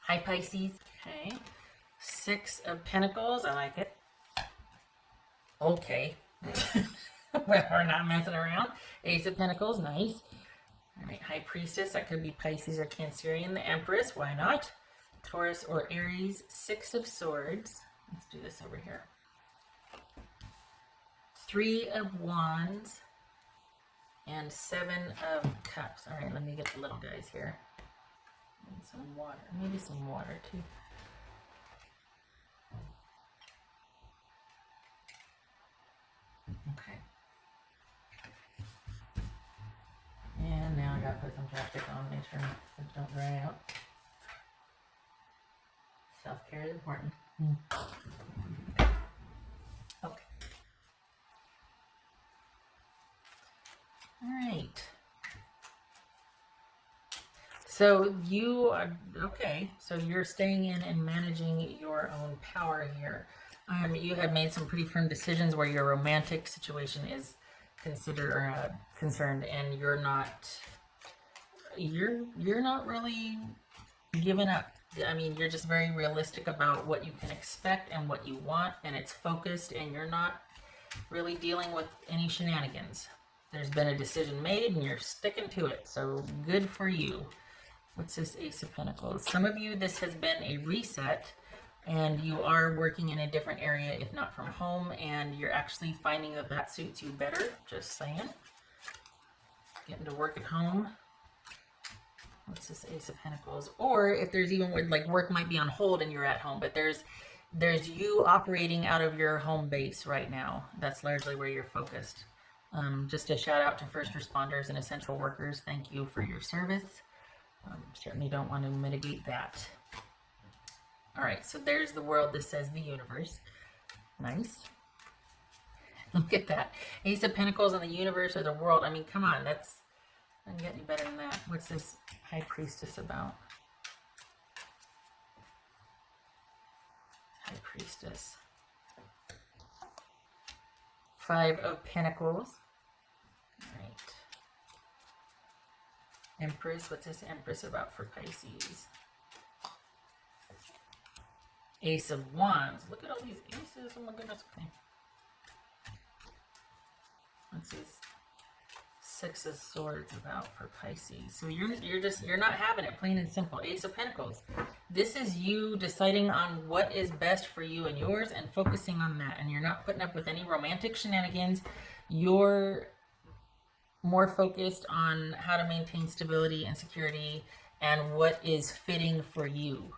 Hi, Pisces. Okay. Six of Pentacles. I like it. Okay. Well, we're not messing around. Ace of Pentacles. Nice. All right. High Priestess. That could be Pisces or Cancerian. The Empress. Why not? Taurus or Aries. Six of Swords. Let's do this over here. Three of Wands. And Seven of Cups. All right. Let me get the little guys here. And some water. Maybe some water too. Okay. And now I gotta put some chapstick on, make sure things don't dry out. Self-care is important. Okay. Alright. So you are, okay, so you're staying in and managing your own power here. You have made some pretty firm decisions where your romantic situation is considered or concerned, and you're not really giving up. I mean, you're just very realistic about what you can expect and what you want, and it's focused, and you're not really dealing with any shenanigans. There's been a decision made, and you're sticking to it, so good for you. What's this Ace of Pentacles? Some of you, this has been a reset, and you are working in a different area, if not from home, and you're actually finding that that suits you better. Just saying. Getting to work at home. What's this Ace of Pentacles? Or if there's even like work might be on hold and you're at home, but there's you operating out of your home base right now. That's largely where you're focused. Just a shout out to first responders and essential workers. Thank you for your service. Certainly don't want to mitigate that. All right, so there's the world. This says the universe. Nice. Look at that. Ace of Pentacles and the universe or the world. I mean, come on. That's, I can get any better than that. What's this High Priestess about? High Priestess. Five of Pentacles. All right. Empress. What's this Empress about for Pisces? Ace of Wands. Look at all these aces. Oh my goodness. Okay. What's this Six of Swords about for Pisces? So you're not having it, plain and simple. Ace of Pentacles. This is you deciding on what is best for you and yours and focusing on that. And you're not putting up with any romantic shenanigans. You're more focused on how to maintain stability and security and what is fitting for you,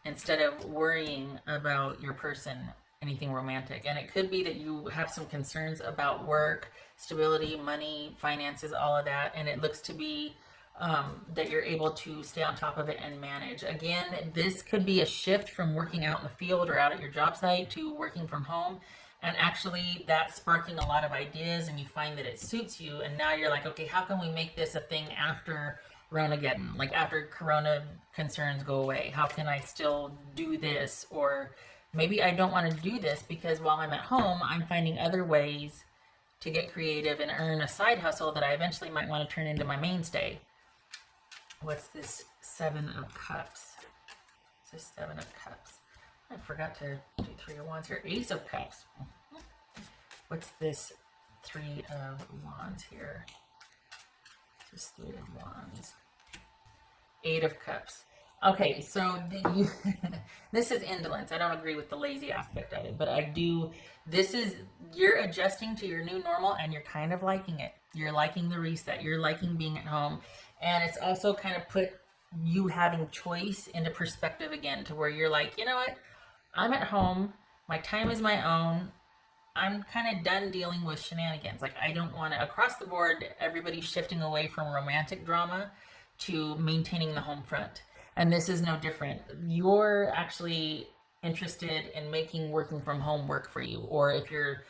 instead of worrying about your person, anything romantic. And it could be that you have some concerns about work, stability, money, finances, all of that. And it looks to be that you're able to stay on top of it and manage. Again, this could be a shift from working out in the field or out at your job site to working from home. And actually that's sparking a lot of ideas, and you find that it suits you. And now you're like, okay, how can we make this a thing after Ronageddon, like after Corona concerns go away? How can I still do this? Or maybe I don't want to do this because while I'm at home, I'm finding other ways to get creative and earn a side hustle that I eventually might want to turn into my mainstay. What's this Seven of Cups? It's this Seven of Cups. I forgot to do Three of Wands here. Ace of Cups. What's this Three of Wands here? Just Three of Wands. Eight of Cups. Okay, so this is indolence. I don't agree with the lazy aspect of it, but I do. This is, you're adjusting to your new normal and you're kind of liking it. You're liking the reset. You're liking being at home. And it's also kind of put you having choice into perspective again, to where you're like, you know what? I'm at home. My time is my own. I'm kind of done dealing with shenanigans. Like, I don't want to, across the board, everybody's shifting away from romantic drama to maintaining the home front. And this is no different. You're actually interested in making working from home work for you. Or if you're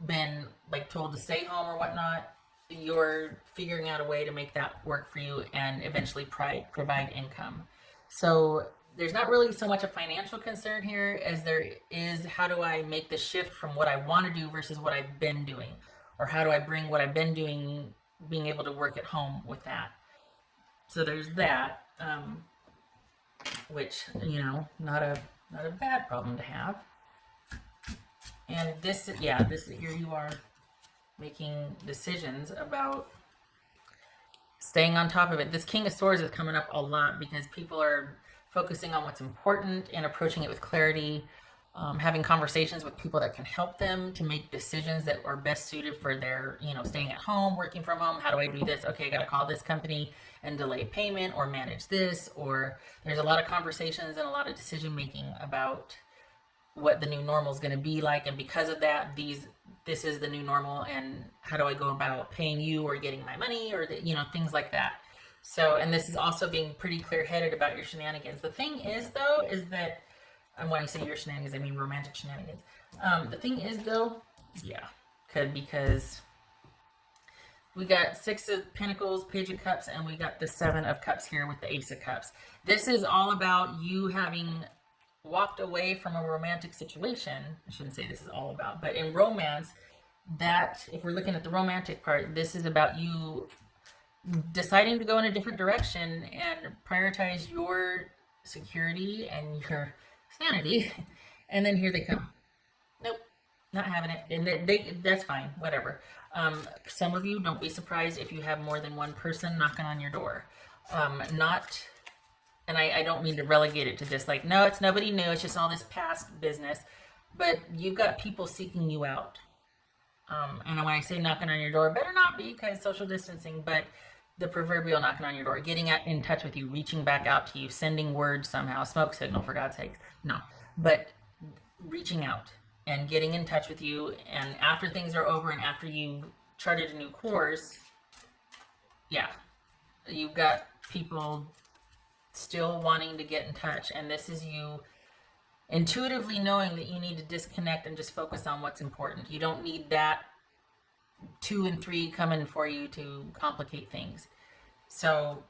been like told to stay home or whatnot, you're figuring out a way to make that work for you and eventually provide income. So there's not really so much a financial concern here as there is, how do I make the shift from what I want to do versus what I've been doing? Or how do I bring what I've been doing, being able to work at home with that? So there's that. which, you know, not a bad problem to have. And this, yeah, this here you are making decisions about staying on top of it. This King of Swords is coming up a lot because people are focusing on what's important and approaching it with clarity, having conversations with people that can help them to make decisions that are best suited for their, you know, staying at home, working from home. How do I do this? Okay, I got to call this company and delay payment or manage this. Or there's a lot of conversations and a lot of decision making about what the new normal is going to be like, and because of that, this is the new normal, and how do I go about paying you or getting my money, or you know, things like that. So, and this is also being pretty clear-headed about your shenanigans. The thing is, though, is that, and when I say your shenanigans, I mean romantic shenanigans. The thing is, though, yeah, because we got Six of Pentacles, Page of Cups, and we got the Seven of Cups here with the Ace of Cups. This is all about you having walked away from a romantic situation. I shouldn't say this is all about, but in romance, that if we're looking at the romantic part, this is about you deciding to go in a different direction and prioritize your security and your sanity. And then here they come. Nope, not having it. And that's fine, whatever. Some of you, don't be surprised if you have more than one person knocking on your door. And I don't mean to relegate it to just like, no, it's nobody new, it's just all this past business. But you've got people seeking you out. And when I say knocking on your door, better not be, because social distancing, but the proverbial knocking on your door, getting in touch with you, reaching back out to you, sending word somehow, smoke signal, for God's sakes. No, but reaching out and getting in touch with you. And after things are over and after you've charted a new course, yeah, you've got people still wanting to get in touch, and this is you intuitively knowing that you need to disconnect and just focus on what's important. You don't need that 2 and 3 coming for you to complicate things. So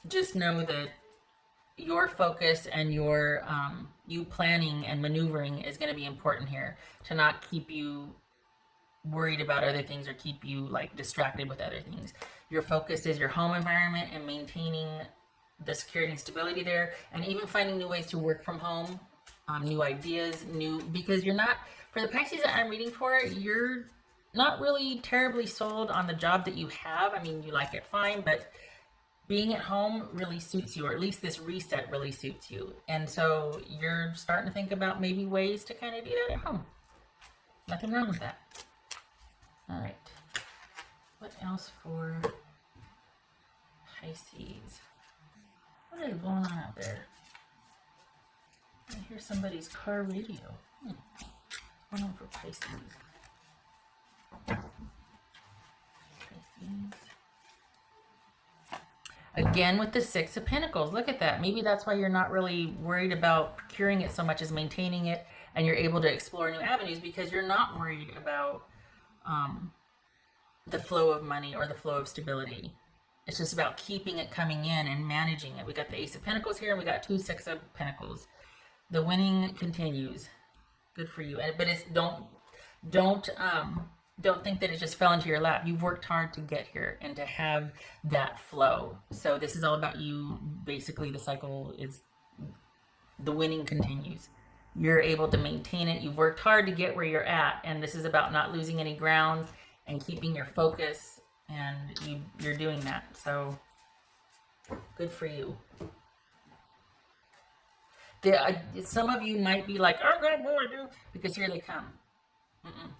just know that your focus and your you planning and maneuvering is going to be important here, to not keep you worried about other things or keep you like distracted with other things. Your focus is your home environment and maintaining the security and stability there, and even finding new ways to work from home, new ideas, because you're not, for the Pisces that I'm reading for, you're not really terribly sold on the job that you have. I mean, you like it fine, but being at home really suits you, or at least this reset really suits you. And so you're starting to think about maybe ways to kind of do that at home. Nothing wrong with that. All right. What else for Pisces? What is going on out there? I hear somebody's car radio. What's going on for Pisces? Again with the Six of Pentacles. Look at that. Maybe that's why you're not really worried about procuring it so much as maintaining it, and you're able to explore new avenues because you're not worried about the flow of money or the flow of stability. It's just about keeping it coming in and managing it. We got the Ace of Pentacles here, and we got 2 Six of Pentacles. The winning continues. Good for you. But it's don't think that it just fell into your lap. You've worked hard to get here and to have that flow. So this is all about you. Basically, the cycle is, the winning continues. You're able to maintain it. You've worked hard to get where you're at, and this is about not losing any ground and keeping your focus. And you're doing that, so good for you. Some of you might be like, oh God, what do I do? Because here they come.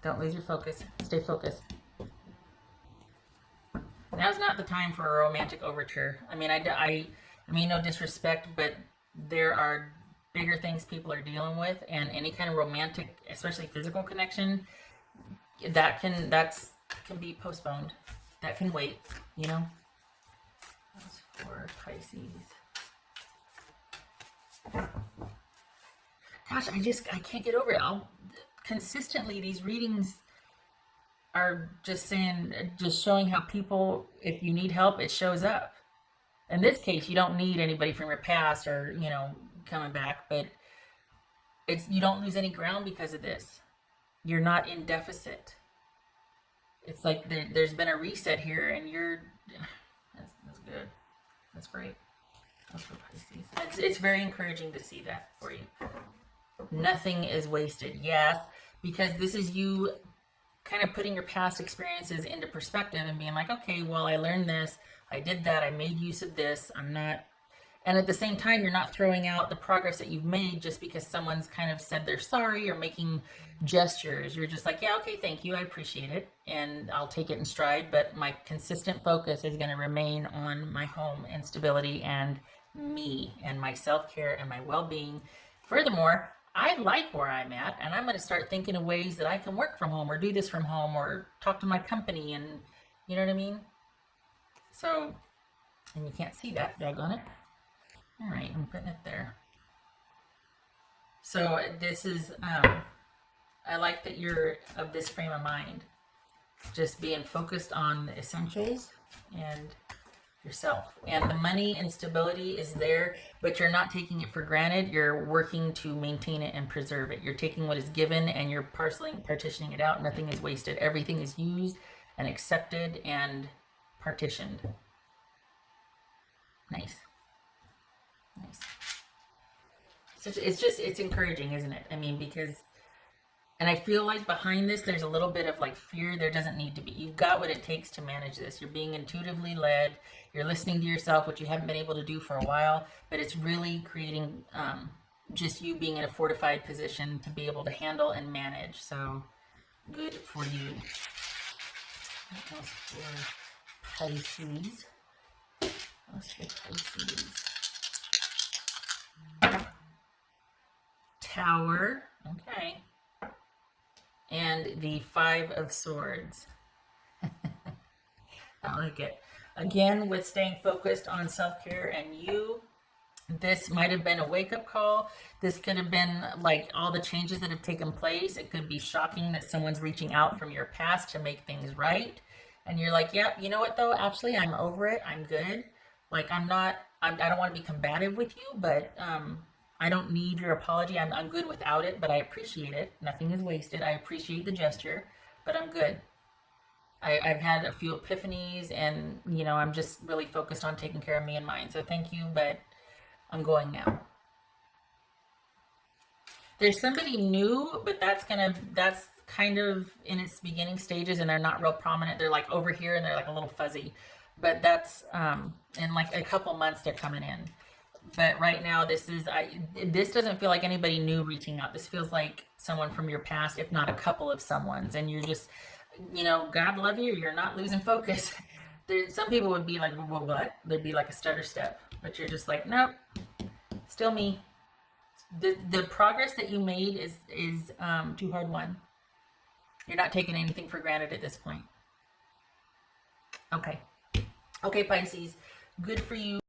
Don't lose your focus. Stay focused. Now's not the time for a romantic overture. I mean, no disrespect, but there are bigger things people are dealing with, and any kind of romantic, especially physical connection, that can be postponed. That can wait, you know. That's for Pisces. Gosh, I can't get over it. Consistently, these readings are just showing how people, if you need help, it shows up. In this case, you don't need anybody from your past or, you know, coming back, but you don't lose any ground because of this. You're not in deficit. It's like there's been a reset here, and that's good. That's great. For Pisces. It's very encouraging to see that for you. Nothing is wasted. Yes, because this is you kind of putting your past experiences into perspective and being like, okay, well, I learned this, I did that, I made use of this, I'm not, and at the same time, you're not throwing out the progress that you've made just because someone's kind of said they're sorry or making gestures. You're just like, yeah, okay, thank you, I appreciate it, and I'll take it in stride, but my consistent focus is going to remain on my home and stability and me and my self-care and my well-being. Furthermore, I like where I'm at, and I'm going to start thinking of ways that I can work from home or do this from home or talk to my company, and you know what I mean? So, and you can't see that, doggone it. All right, I'm putting it there. So this is, I like that you're of this frame of mind, just being focused on the essentials and yourself, and the money and stability is there, but you're not taking it for granted. You're working to maintain it and preserve it. You're taking what is given and you're partitioning it out. Nothing is wasted. Everything is used and accepted and partitioned. Nice. It's encouraging, isn't it? I mean, because, and I feel like behind this, there's a little bit of like fear. There doesn't need to be. You've got what it takes to manage this. You're being intuitively led. You're listening to yourself, which you haven't been able to do for a while, but it's really creating just you being in a fortified position to be able to handle and manage. So good for you. What else for Pisces? Tower. Okay. And the 5 of Swords. I like it. Again, with staying focused on self-care and you, this might have been a wake-up call. This could have been like all the changes that have taken place. It could be shocking that someone's reaching out from your past to make things right. And you're like, yeah, you know what though? Actually, I'm over it. I'm good. Like, I don't want to be combative with you, but I don't need your apology. I'm good without it, but I appreciate it. Nothing is wasted. I appreciate the gesture, but I'm good. I've had a few epiphanies, and, you know, I'm just really focused on taking care of me and mine. So thank you, but I'm going now. There's somebody new, but that's kind of in its beginning stages, and they're not real prominent. They're like over here, and they're like a little fuzzy. But that's, in like a couple months, they're coming in. But right now, this doesn't feel like anybody new reaching out. This feels like someone from your past, if not a couple of someone's. And you're just, you know, God love you, you're not losing focus. Some people would be like, well, what? There'd be like a stutter step. But you're just like, nope, still me. The progress that you made is too hard won. You're not taking anything for granted at this point. Okay. Okay, Pisces, good for you.